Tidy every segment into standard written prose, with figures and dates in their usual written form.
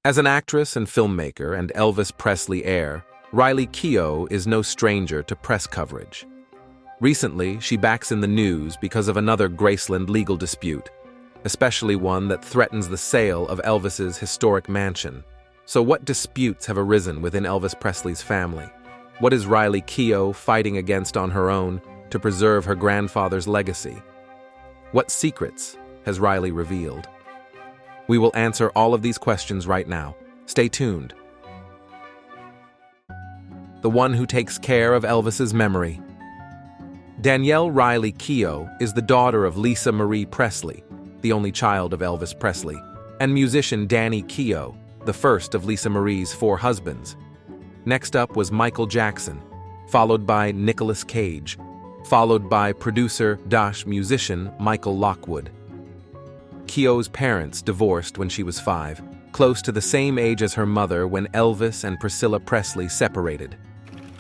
As an actress and filmmaker and Elvis Presley heir, Riley Keough is no stranger to press coverage. Recently, she backs in the news because of another Graceland legal dispute, especially one that threatens the sale of Elvis's historic mansion. So what disputes have arisen within Elvis Presley's family? What is Riley Keough fighting against on her own to preserve her grandfather's legacy? What secrets has Riley revealed? We will answer all of these questions right now. Stay tuned. The one who takes care of Elvis's memory. Danielle Riley Keough is the daughter of Lisa Marie Presley, the only child of Elvis Presley, and musician Danny Keough, the first of Lisa Marie's 4 husbands. Next up was Michael Jackson, followed by Nicolas Cage, followed by producer-musician Michael Lockwood. Keough's parents divorced when she was 5, close to the same age as her mother when Elvis and Priscilla Presley separated.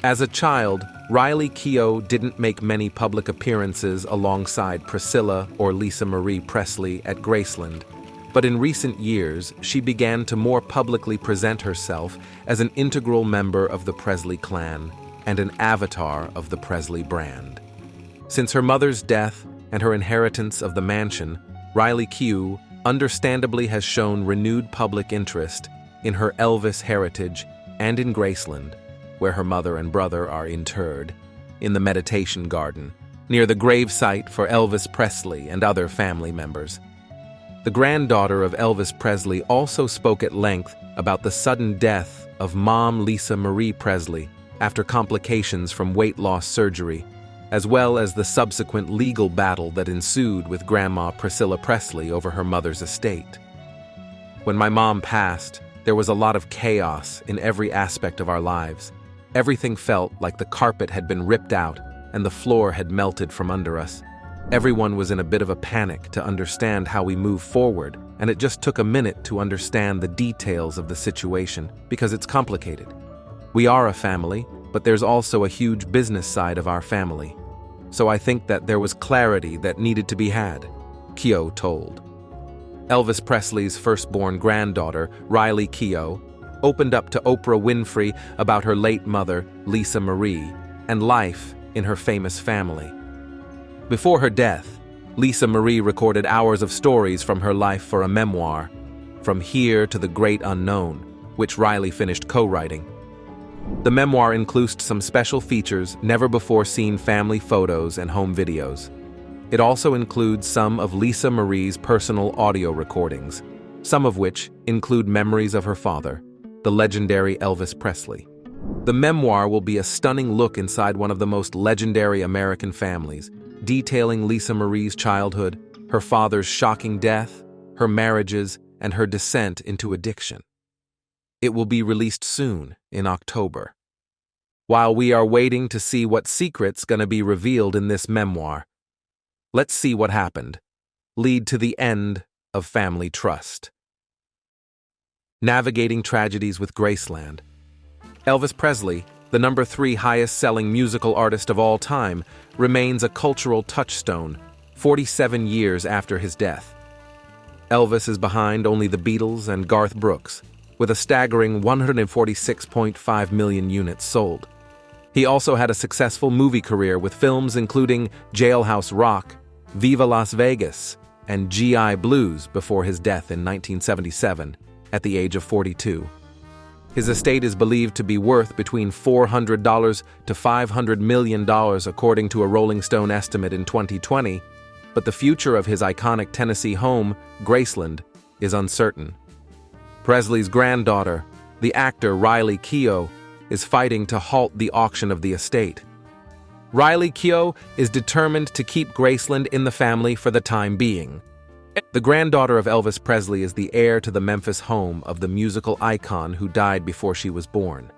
As a child, Riley Keough didn't make many public appearances alongside Priscilla or Lisa Marie Presley at Graceland, but in recent years, she began to more publicly present herself as an integral member of the Presley clan and an avatar of the Presley brand. Since her mother's death and her inheritance of the mansion, Riley Keough understandably has shown renewed public interest in her Elvis heritage and in Graceland, where her mother and brother are interred, in the meditation garden, near the gravesite for Elvis Presley and other family members. The granddaughter of Elvis Presley also spoke at length about the sudden death of Mom Lisa Marie Presley after complications from weight loss surgery, as well as the subsequent legal battle that ensued with Grandma Priscilla Presley over her mother's estate. When my mom passed, there was a lot of chaos in every aspect of our lives. Everything felt like the carpet had been ripped out and the floor had melted from under us. Everyone was in a bit of a panic to understand how we move forward, and it just took a minute to understand the details of the situation because it's complicated. We are a family, but there's also a huge business side of our family. So I think that there was clarity that needed to be had, Keough told. Elvis Presley's firstborn granddaughter, Riley Keough, opened up to Oprah Winfrey about her late mother, Lisa Marie, and life in her famous family. Before her death, Lisa Marie recorded hours of stories from her life for a memoir, From Here to the Great Unknown, which Riley finished co-writing. The memoir includes some special features, never-before-seen family photos and home videos. It also includes some of Lisa Marie's personal audio recordings, some of which include memories of her father, the legendary Elvis Presley. The memoir will be a stunning look inside one of the most legendary American families, detailing Lisa Marie's childhood, her father's shocking death, her marriages, and her descent into addiction. It will be released soon, in October. While we are waiting to see what secret's gonna be revealed in this memoir, let's see what happened. Lead to the end of family trust. Navigating tragedies with Graceland. Elvis Presley, the number 3 highest-selling musical artist of all time, remains a cultural touchstone 47 years after his death. Elvis is behind only the Beatles and Garth Brooks, with a staggering 146.5 million units sold. He also had a successful movie career with films including Jailhouse Rock, Viva Las Vegas, and G.I. Blues before his death in 1977, at the age of 42. His estate is believed to be worth between $400 to $500 million according to a Rolling Stone estimate in 2020, but the future of his iconic Tennessee home, Graceland, is uncertain. Presley's granddaughter, the actor Riley Keough, is fighting to halt the auction of the estate. Riley Keough is determined to keep Graceland in the family for the time being. The granddaughter of Elvis Presley is the heir to the Memphis home of the musical icon who died before she was born.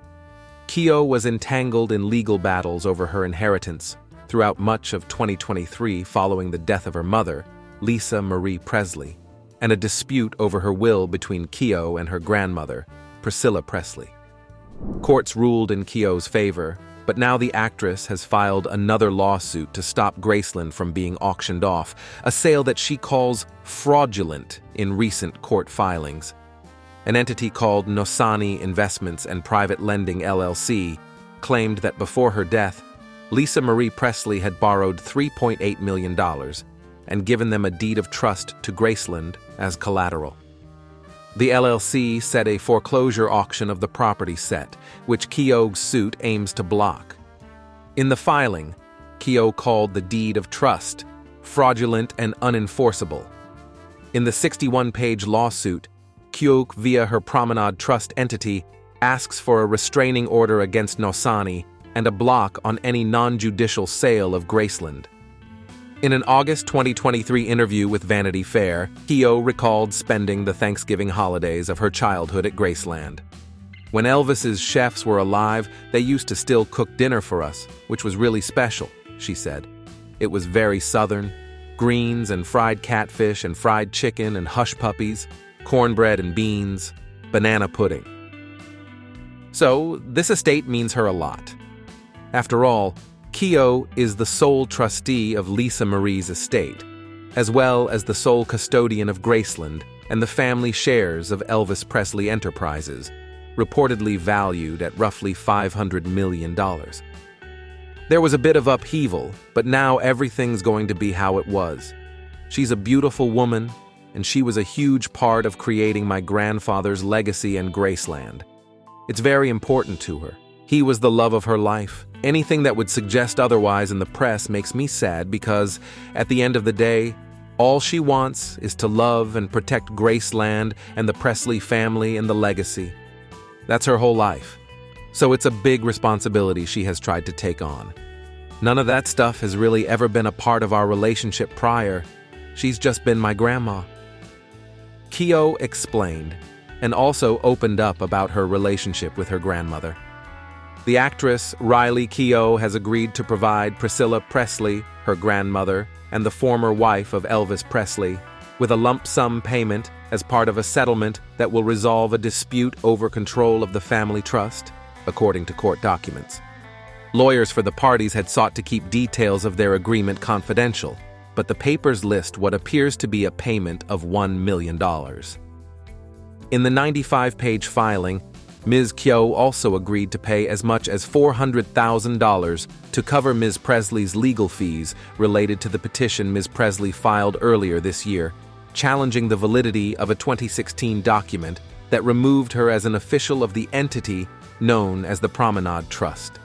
Keough was entangled in legal battles over her inheritance throughout much of 2023 following the death of her mother, Lisa Marie Presley, and a dispute over her will between Keough and her grandmother, Priscilla Presley. Courts ruled in Keough's favor, but now the actress has filed another lawsuit to stop Graceland from being auctioned off, a sale that she calls fraudulent in recent court filings. An entity called Nosani Investments and Private Lending LLC claimed that before her death, Lisa Marie Presley had borrowed $3.8 million and given them a deed of trust to Graceland as collateral. The LLC set a foreclosure auction of the property set, which Keough's suit aims to block. In the filing, Keough called the deed of trust fraudulent and unenforceable. In the 61-page lawsuit, Keough, via her Promenade Trust entity, asks for a restraining order against Nosani and a block on any non-judicial sale of Graceland. In an August 2023 interview with Vanity Fair, Keough recalled spending the Thanksgiving holidays of her childhood at Graceland. When Elvis's chefs were alive, they used to still cook dinner for us, which was really special, she said. It was very Southern: greens and fried catfish and fried chicken and hush puppies, cornbread and beans, banana pudding. So, this estate means her a lot. After all, Keough is the sole trustee of Lisa Marie's estate, as well as the sole custodian of Graceland and the family shares of Elvis Presley Enterprises, reportedly valued at roughly $500 million. There was a bit of upheaval, but now everything's going to be how it was. She's a beautiful woman, and she was a huge part of creating my grandfather's legacy and Graceland. It's very important to her. He was the love of her life. Anything that would suggest otherwise in the press makes me sad because, at the end of the day, all she wants is to love and protect Graceland and the Presley family and the legacy. That's her whole life. So it's a big responsibility she has tried to take on. None of that stuff has really ever been a part of our relationship prior. She's just been my grandma. Keough explained, and also opened up about her relationship with her grandmother. The actress Riley Keough has agreed to provide Priscilla Presley, her grandmother, and the former wife of Elvis Presley, with a lump sum payment as part of a settlement that will resolve a dispute over control of the family trust, according to court documents. Lawyers for the parties had sought to keep details of their agreement confidential, but the papers list what appears to be a payment of $1 million. In the 95-page filing, Ms. Keough also agreed to pay as much as $400,000 to cover Ms. Presley's legal fees related to the petition Ms. Presley filed earlier this year, challenging the validity of a 2016 document that removed her as an official of the entity known as the Promenade Trust.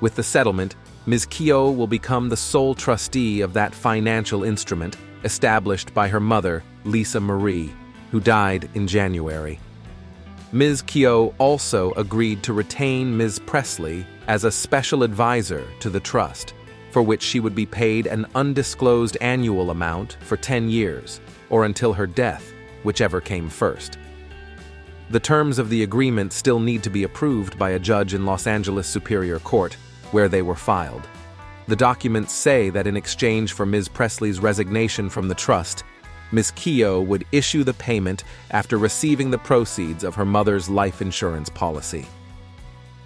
With the settlement, Ms. Keough will become the sole trustee of that financial instrument established by her mother, Lisa Marie, who died in January. Ms. Keough also agreed to retain Ms. Presley as a special advisor to the trust, for which she would be paid an undisclosed annual amount for 10 years, or until her death, whichever came first. The terms of the agreement still need to be approved by a judge in Los Angeles Superior Court, where they were filed. The documents say that in exchange for Ms. Presley's resignation from the trust, Ms. Keough would issue the payment after receiving the proceeds of her mother's life insurance policy.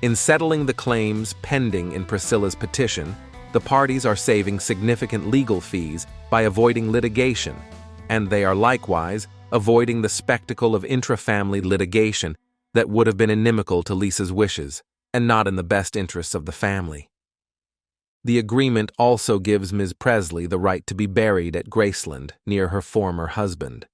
In settling the claims pending in Priscilla's petition, the parties are saving significant legal fees by avoiding litigation, and they are likewise avoiding the spectacle of intra-family litigation that would have been inimical to Lisa's wishes and not in the best interests of the family. The agreement also gives Ms. Presley the right to be buried at Graceland near her former husband.